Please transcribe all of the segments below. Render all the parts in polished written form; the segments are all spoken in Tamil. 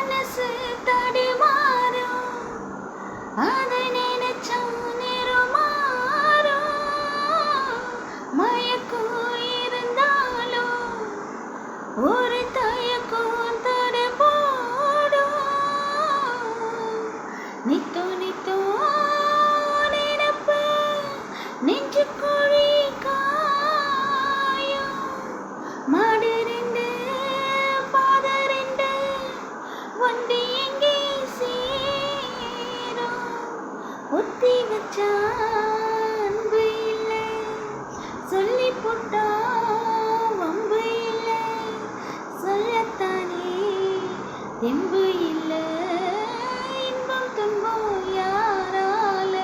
மனசு தடுமாறும், அதை நினைச்சா நிறமாறும். மயக்கம் இருந்தாலும் ஒரு தயக்கம் தடுமாடும். நித்தோ நித்தோ நினப்பு நெஞ்சுக்குழி காயும். மாடு ரெண்டு பாத ரெண்டு வண்டி எங்கே சேரும். ஒத்தி வச்சா அன்பு இல்லை, சொல்லி போட்டா வம்பு இல்லை. சொல்லத்தானே தெம்பு இல்லை, இன்பம் துன்பம் யாரால.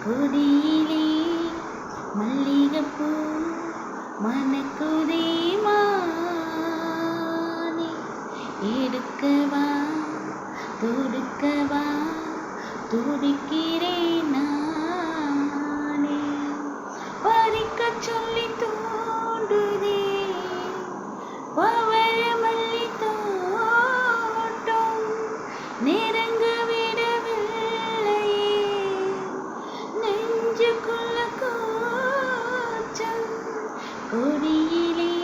கொடியிலே மல்லிகைப்பூ மணக்குதே மானே. எடுக்கவா தொடுக்கவா துடிக்கிறேன் நானே. பறிக்க சொல்லி தூண்டுதே பவழ மல்லி தோட்டம். நெருங்க விடவில்லையே நெஞ்சுக்குள்ள கூச்சம். கொடியிலே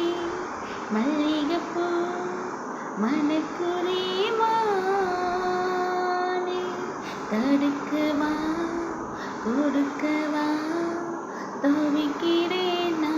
மல்லிகைப்பூ மணக்குதே மானே. தடுக்கவா கொடுக்கவா தவிக்கிறேன் நான்.